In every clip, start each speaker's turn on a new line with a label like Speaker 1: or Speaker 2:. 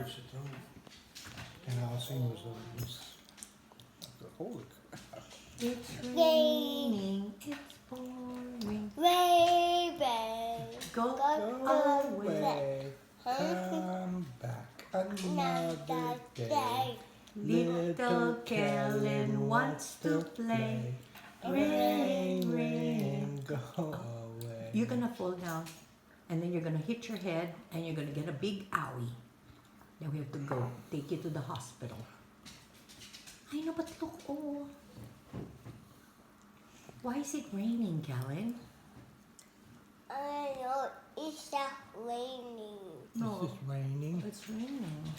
Speaker 1: Push it through. And all I seen was holy crap.
Speaker 2: It's raining, it's pouring.
Speaker 3: Baby,
Speaker 2: Go
Speaker 1: Go
Speaker 2: away.
Speaker 1: away, come back another day.
Speaker 2: Little Kellen wants to play.
Speaker 1: Rain, rain, go away.
Speaker 2: You're gonna fall down, and then you're gonna hit your head, and you're gonna get a big owie. Then we have to go take you to the hospital. I know, but look, oh. Why is it raining, Kellen?
Speaker 3: I know it's not raining.
Speaker 2: No,
Speaker 1: Is this raining?
Speaker 2: it's raining.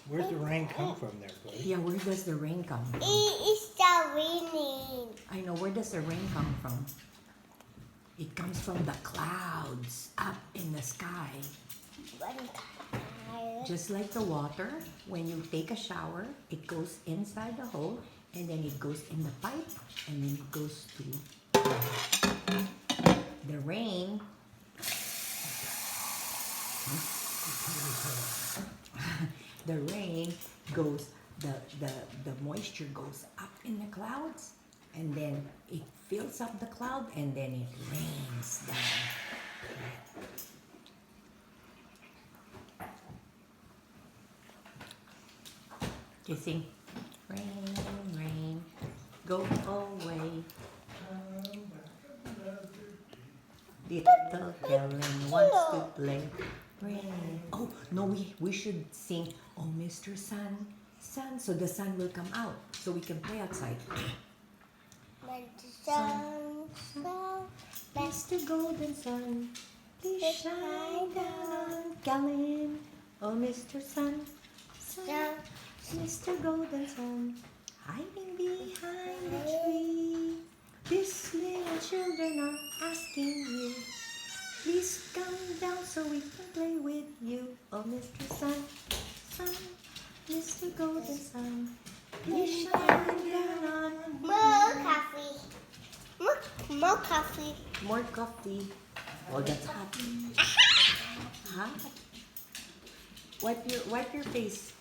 Speaker 1: Where's the rain come from there, buddy?
Speaker 2: Yeah, where does the rain come from?
Speaker 3: It's not raining.
Speaker 2: I know, where does the rain come from? It comes from the clouds up in the sky. Just like the water, when you take a shower, it goes inside the hole, and then it goes in the pipe, and then it goes to the rain. The rain goes, the moisture goes up in the clouds, and then it fills up the cloud, and then it rains down. Do you think, rain, rain, go away. Little Kellen wants to play. Rain. Oh, no, we should sing, oh, Mr. Sun, sun, so the sun will come out, so we can play outside. Mr. Golden Sun, please shine down on Kellen. Oh, Mr. Sun, sun, Mr. Golden Sun, hiding behind the tree. These little children are asking you, please come down so we can play with you. Oh, Mr. Sun, sun, Mr. Golden Sun, please shine down on me.
Speaker 3: More coffee. More coffee.
Speaker 2: More coffee. Oh, that's hot. Hot. Wipe your face.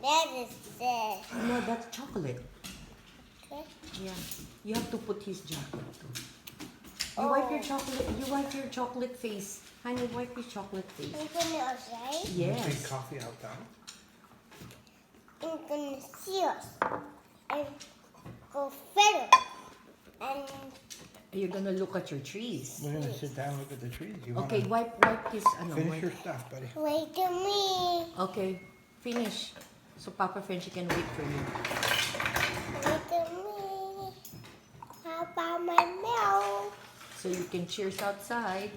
Speaker 3: That is it.
Speaker 2: No, that's chocolate.
Speaker 3: Okay.
Speaker 2: Yeah. You have to put his jacket too. You
Speaker 3: Oh.
Speaker 2: wipe your chocolate. You wipe your chocolate face. Honey, wipe your chocolate face.
Speaker 3: I'm gonna outside.
Speaker 2: Yes.
Speaker 1: Take coffee out down.
Speaker 3: I'm gonna see us and go further. And
Speaker 2: You're gonna look at your trees.
Speaker 1: We're gonna sit down and look at the trees. You
Speaker 2: Okay,
Speaker 1: wanna
Speaker 2: wipe his.
Speaker 1: finish your stuff, buddy.
Speaker 3: wait to me.
Speaker 2: Okay, finish. So Papa Frenchie can wait for you.
Speaker 3: Wait to me. How about my milk?
Speaker 2: So you can cheers outside.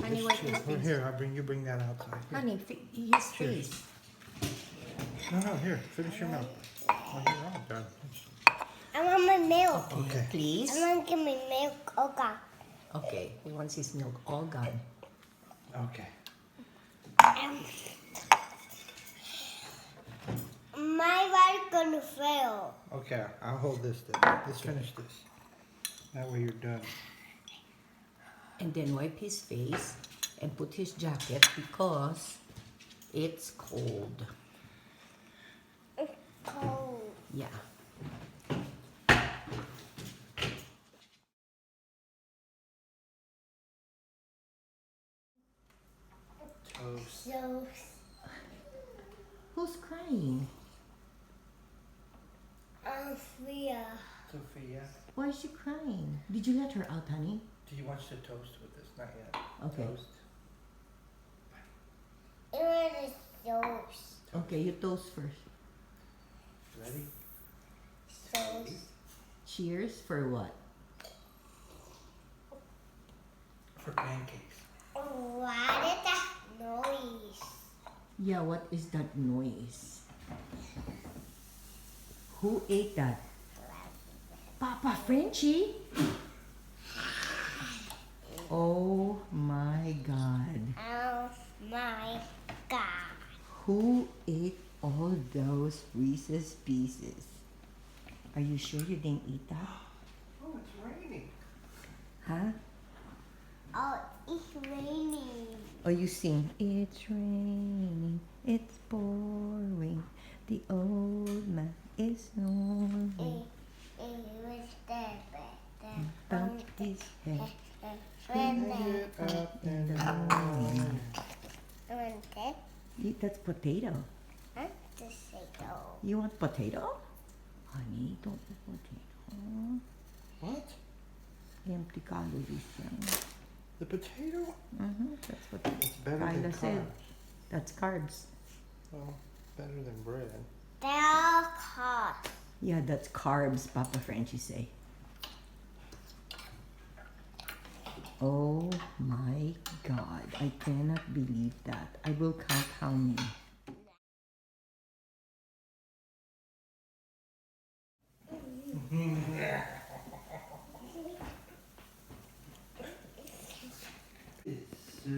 Speaker 2: Honey, wipe his
Speaker 1: Here,
Speaker 2: face.
Speaker 1: here, you bring that outside. Here.
Speaker 2: Honey, his
Speaker 1: Cheers.
Speaker 2: face.
Speaker 1: No, here, finish your milk. Oh, you're all done.
Speaker 3: I want my milk.
Speaker 1: Okay.
Speaker 2: Please.
Speaker 3: I want to get my milk. Okay.
Speaker 2: Okay, he wants his milk all gone.
Speaker 1: Okay.
Speaker 3: My body's gonna fail.
Speaker 1: Okay, I'll hold this then. Let's finish this. That way you're done.
Speaker 2: And then wipe his face and put his jacket because it's cold.
Speaker 3: It's cold.
Speaker 2: Yeah.
Speaker 1: Toast.
Speaker 3: So
Speaker 2: Who's crying?
Speaker 3: Sophia.
Speaker 1: Sophia,
Speaker 2: Why is she crying? Did you let her out, honey?
Speaker 1: do you want the toast with this? Not yet.
Speaker 2: Okay.
Speaker 1: Toast.
Speaker 3: It was toast.
Speaker 2: Okay, you toast first.
Speaker 1: Ready?
Speaker 3: Toast.
Speaker 2: Cheers for what?
Speaker 1: For pancakes.
Speaker 3: What is that noise?
Speaker 2: Yeah, what is that noise? Who ate that? Papa Frenchie? Oh my God.
Speaker 3: Oh my God.
Speaker 2: Who ate all those Reese's Pieces? Are you sure you didn't eat that?
Speaker 1: Oh, it's raining.
Speaker 2: Huh?
Speaker 3: Oh, it's raining.
Speaker 2: Oh, you sing. It's raining, it's pouring. The old man is snoring. Bumped his head
Speaker 1: Get up in the morning.
Speaker 2: That's potato.
Speaker 3: Potato.
Speaker 2: You want potato? Honey, don't eat potato.
Speaker 1: What?
Speaker 2: Empty calories yan.
Speaker 1: The potato?
Speaker 2: That's what
Speaker 1: It's better than
Speaker 2: Kyla said.
Speaker 1: carbs.
Speaker 2: That's carbs.
Speaker 1: Well, better than bread.
Speaker 3: They are carbs.
Speaker 2: Yeah, that's carbs, Papa Frenchie say. Oh my God, I cannot believe that. I will count how many.
Speaker 1: So